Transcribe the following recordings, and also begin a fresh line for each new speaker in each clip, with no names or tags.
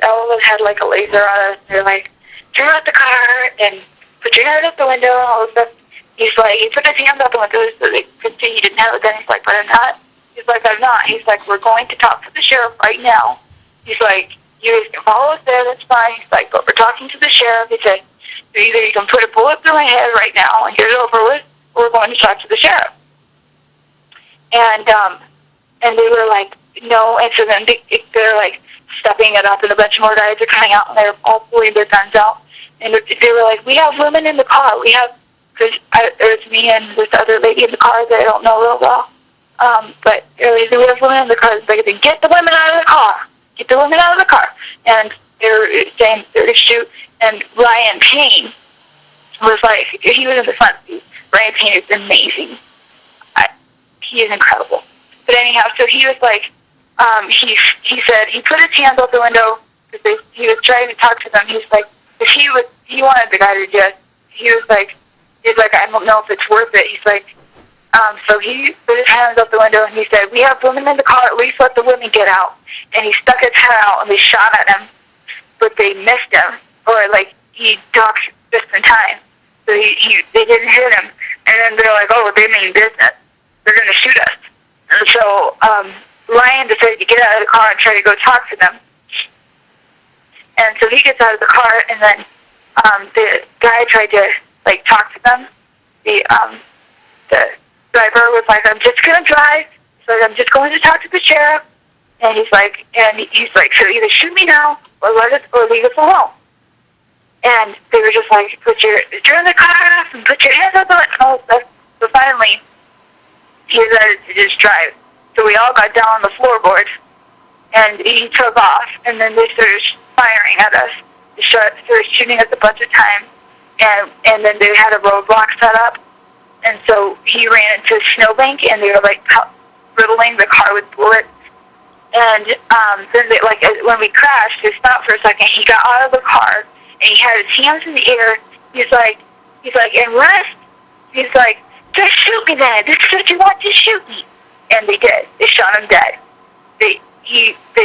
and all of them had like a laser on us. They're like, turn out the car and put your head out the window and all this stuff. He's like, he put his hands out the window so they could see he didn't have it. Then he's like, but I'm not. He's like, I'm not. He's like, we're going to talk to the sheriff right now. He's like, you guys can follow us there, that's fine. He's like, but we're talking to the sheriff. He said, either you can put a bullet through my head right now and get it over with, or we're going to talk to the sheriff. And they were like, no. And so then they're like stepping it up, and a bunch more guys are coming out, and they're all pulling their guns out. And they were like, we have women in the car. We have, because there's me and this other lady in the car that I don't know real well. But we have women in the car. They said, get the women out of the car. Get the women out of the car. And they're saying they're going to shoot. And Ryan Payne was like, he was in the front seat. Ryan Payne is amazing. He is incredible. But anyhow, so he was like, he said he put his hands out the window because he was trying to talk to them. He's like, if he wanted the guy to just, he's like, I don't know if it's worth it. He's like, so he put his hands out the window and he said, we have women in the car, at least let the women get out. And he stuck his head out and they shot at him, but they missed him, or like he ducked just in time. So they didn't hit him. And then they're like, oh, they mean business. They're going to shoot us. And so Ryan decided to get out of the car and try to go talk to them. And so he gets out of the car, and then the guy tried to like talk to them. The driver was like, I'm just going to drive. So I'm just going to talk to the sheriff. And he's like, so either shoot me now or leave us alone. And they were just like, turn the car off and put your hands up on it. So finally, he decided to just drive. So we all got down on the floorboard, and he took off, and then they started firing at us. They started shooting us a bunch of times, and then they had a roadblock set up, and so he ran into a snowbank, and they were like riddling the car with bullets. And then they, like, when we crashed, they stopped for a second. He got out of the car, and he had his hands in the air. He's like, and rest. He's like, just shoot me then. This is what you want, to shoot me. And they did. They shot him dead. They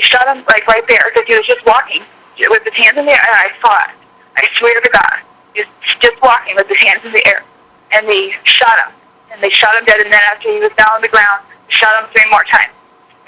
shot him like right there because he was just walking with his hands in the air, and I saw it. I swear to God, he was just walking with his hands in the air, and they shot him. And they shot him dead. And then after he was down on the ground, they shot him 3 more times.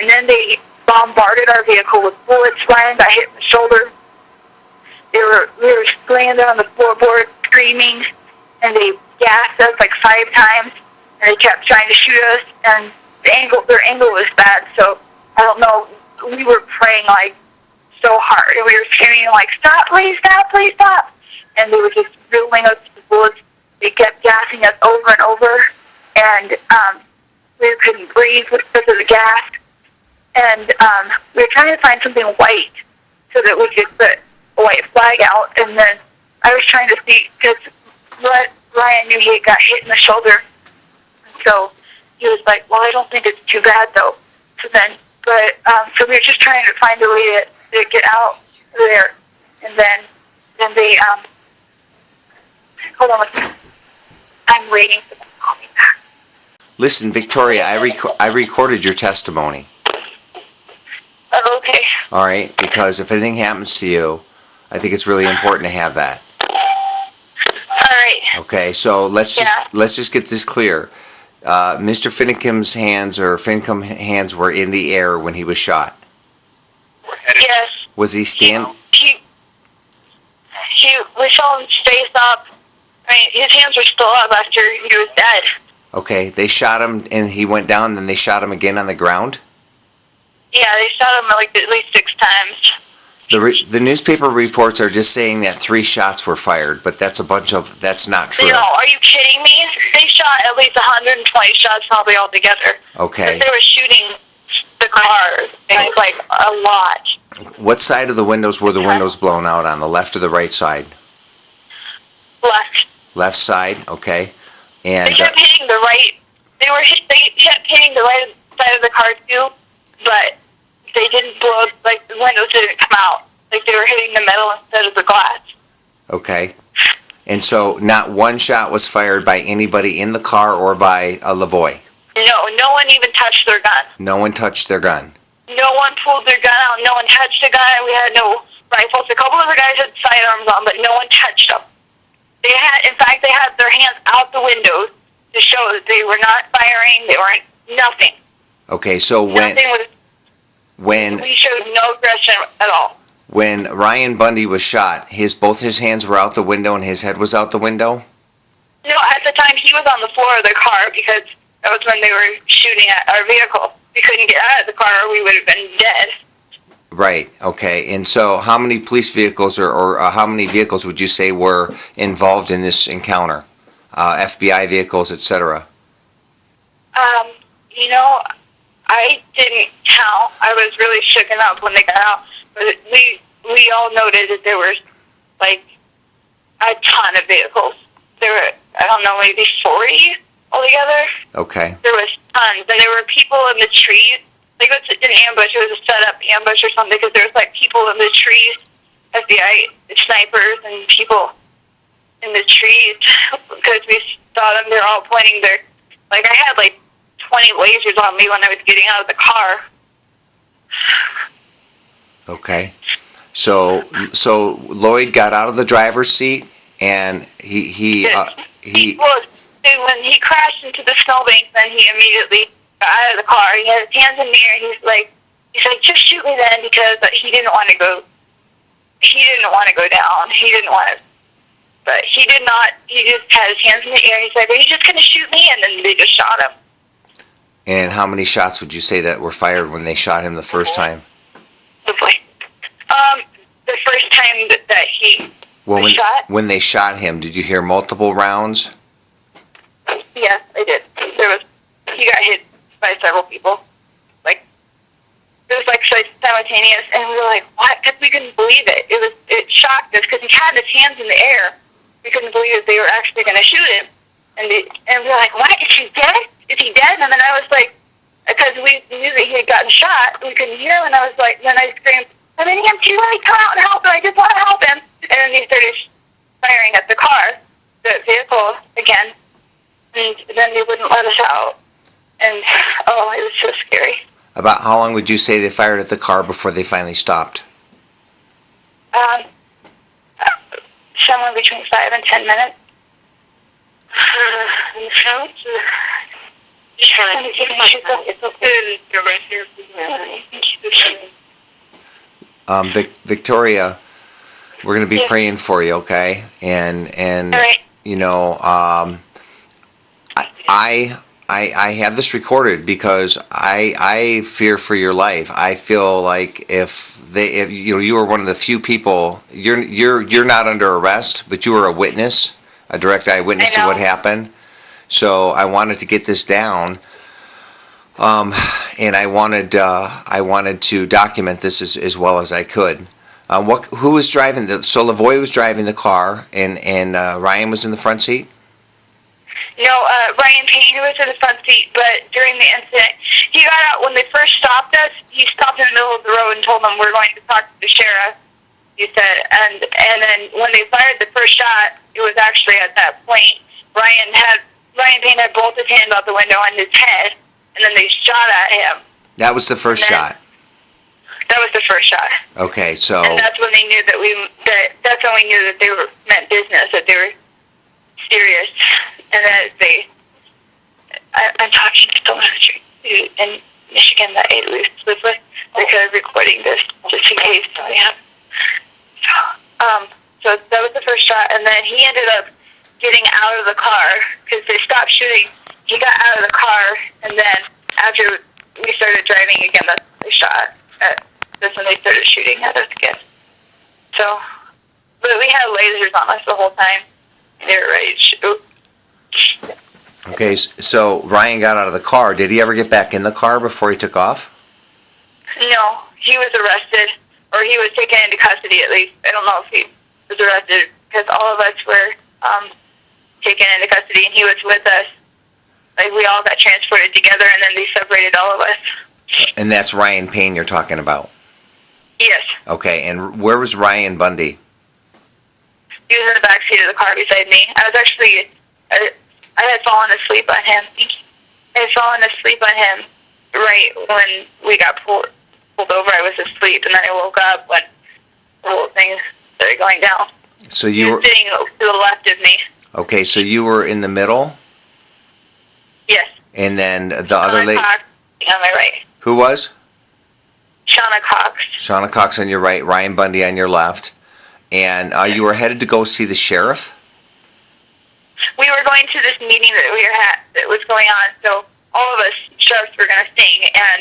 And then they bombarded our vehicle with bullets. Ryan got hit in the shoulder. We were laying there on the floorboard screaming, and they gassed us like 5 times, and they kept trying to shoot us, and their angle was bad, so I don't know, we were praying like so hard, and we were screaming like, stop, please stop, please stop, and they were just riddling us with bullets. They kept gassing us over and over, and we couldn't breathe because of the gas, and we were trying to find something white so that we could put a white flag out, and then I was trying to see, because Ryan knew he got hit in the shoulder, so he was like, well, I don't think it's too bad, though. So we were just trying to find a way to get out there, and then they, hold on a second. I'm waiting for them to call me back.
Listen, Victoria, I recorded your testimony.
Oh, okay.
All right, because if anything happens to you, I think it's really important to have that.
All right.
Okay, so let's just get this clear. Mr. Finnecum's hands were in the air when he was shot.
Yes.
Was he stand?
We saw him face up. I mean, his hands were still up after he was dead.
Okay, they shot him and he went down, then they shot him again on the ground?
Yeah, they shot him like at least 6 times.
The newspaper reports are just saying that 3 shots were fired, but that's not true.
No, are you kidding me? They shot at least 120 shots probably altogether.
Okay.
They were shooting the car. It was like a lot.
What side of the windows were the windows blown out on, the left or the right side?
Left.
Left side, okay. And
they kept hitting the right. They kept hitting the right side of the car too, but they didn't blow. Like the windows didn't come out. Like they were hitting the metal instead of the glass.
Okay. And so not one shot was fired by anybody in the car or by a Lavoie?
No one even touched their gun.
No one touched their gun?
No one pulled their gun out. No one touched the gun. We had no rifles. A couple of the guys had sidearms on, but no one touched them. In fact, they had their hands out the windows to show that they were not firing. They weren't nothing.
Okay, so when
we showed no aggression at all.
When Ryan Bundy was shot, both his hands were out the window and his head was out the window?
No, at the time he was on the floor of the car because that was when they were shooting at our vehicle. We couldn't get out of the car or we would have been dead.
Right, okay. And so how many police vehicles or how many vehicles would you say were involved in this encounter? FBI vehicles, etc.
I didn't count. I was really shooken up when they got out. But we all noted that there was, like, a ton of vehicles. There were, I don't know, maybe 40 altogether.
Okay.
There was tons. And there were people in the trees. Like, it was an ambush. It was a set-up ambush or something because there was, like, people in the trees, FBI snipers and people in the trees because we saw them. They're all pointing their, like, I had, like, 20 lasers on me when I was getting out of the car.
Okay. So Lloyd got out of the driver's seat and he
Well, when he crashed into the snowbank, then he immediately got out of the car. He had his hands in the air. He's like, just shoot me then, because he didn't want to go. He didn't want to go down. He didn't want to. But he did not. He just had his hands in the air. He's like, "Are you just going to shoot me?" And then they just shot him.
And how many shots would you say that were fired when they shot him the first time?
The first time that he was shot.
When they shot him, did you hear multiple rounds?
Yes, I did. He got hit by several people. Like, it was like simultaneous, and we were like, "What?" Because we couldn't believe it. It shocked us because he had his hands in the air. We couldn't believe that they were actually going to shoot him, and we were like, "What? Is he dead? Is he dead?" And then I was like, because we knew that he had gotten shot, we couldn't hear him, and I was like, then I screamed, "I'm in EMT, let me come out and help him, I just want to help him." And then they started firing at the car, the vehicle again, and then they wouldn't let us out. And, it was so scary.
About how long would you say they fired at the car before they finally stopped?
Somewhere between 5 and 10 minutes.
Victoria, we're going to be praying for you, okay? And
right.
You know, I have this recorded because I fear for your life. I feel like if you were one of the few people, you're not under arrest, but you were a witness, a direct eyewitness to what happened. So I wanted to get this down, and I wanted to document this as well as I could. Who was driving so Lavoie was driving the car, and Ryan was in the front seat?
No, Ryan Payne was in the front seat, but during the incident, he got out. When they first stopped us, he stopped in the middle of the road and told them, "We're going to talk to the sheriff," he said. And then when they fired the first shot, it was actually at that point, Ryan Payne had both his hands out the window and his head, and then they shot at him.
That was the first shot?
That was the first shot.
Okay, so...
And that's when they knew that's when we knew that they meant business, that they were serious, and that I'm talking to someone in Michigan that I live with. They're recording this just in case. So that was the first shot, and then he ended up getting out of the car because they stopped shooting. He got out of the car, and then after we started driving again, that's when they shot. That's when they started shooting at us again. So, but we had lasers on us the whole time. They were ready to shoot.
Okay, so Ryan got out of the car. Did he ever get back in the car before he took off?
No, he was arrested, or he was taken into custody at least. I don't know if he was arrested because all of us were taken into custody, and he was with us. Like, we all got transported together, and then they separated all of us.
And that's Ryan Payne you're talking about?
Yes.
Okay, and where was Ryan Bundy?
He was in the back seat of the car beside me. I was actually, I had fallen asleep on him. I had fallen asleep on him right when we got pulled over. I was asleep, and then I woke up when the whole thing going down.
So
He
you
was
were
sitting to the left of me.
okay. So you were in the middle,
Yes.
and then the other
Shauna
lady.
Cox on my right.
Who was?
Shauna Cox.
Shauna Cox on your right, Ryan Bundy on your left, and you were headed to go see the sheriff.
We were going to this meeting that was going on, so all of us sheriffs were going to sing, and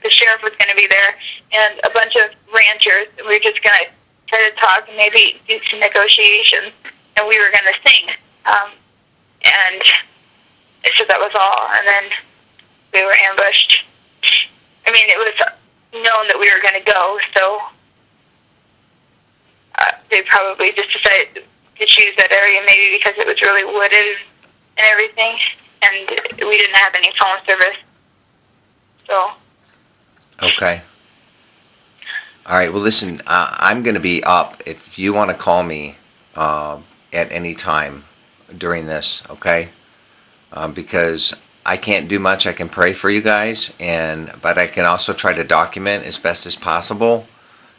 the sheriff was going to be there, and a bunch of ranchers. We were just going to try to talk and maybe do some negotiations, and we were going to sing. And so that was all, and then we were ambushed. I mean, it was known that we were going to go, so they probably just decided to choose that area maybe because it was really wooded and everything, and we didn't have any phone service. So.
Okay. All right. Well, listen, I'm going to be up if you want to call me at any time during this, okay? Because I can't do much. I can pray for you guys, but I can also try to document as best as possible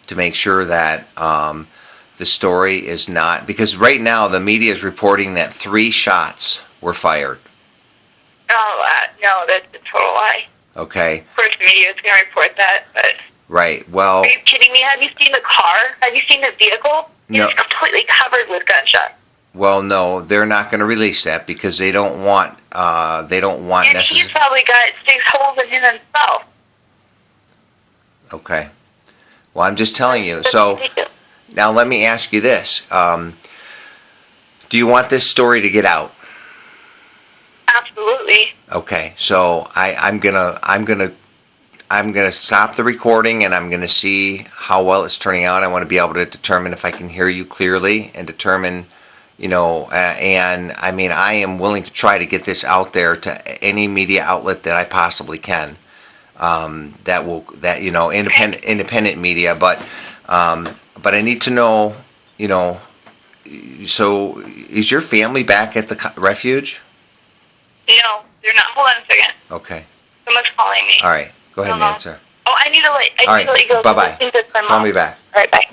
to make sure that the story is not, because right now the media is reporting that 3 shots were fired.
Oh, no, that's a total lie.
Okay.
Of course, the media is going to report that, but.
Right. Well.
Are you kidding me? Have you seen the car? Have you seen the vehicle?
No.
It's completely covered with gunshots.
Well, no, they're not going to release that because they don't want. And
he's probably got 6 holes in him himself.
Okay. Well, I'm just telling you.
That's
So
ridiculous.
now let me ask you this: do you want this story to get out?
Absolutely.
Okay. So I'm gonna stop the recording and I'm gonna see how well it's turning out. I want to be able to determine if I can hear you clearly and determine. And I mean, I am willing to try to get this out there to any media outlet that I possibly can. Independent media, but I need to know, so is your family back at the refuge?
No, they're not. Hold on a second.
Okay.
Someone's calling me.
All right. Go ahead and answer.
Oh, I need to let you go.
Bye-bye.
I think that's my mom.
Call me back.
All right, bye.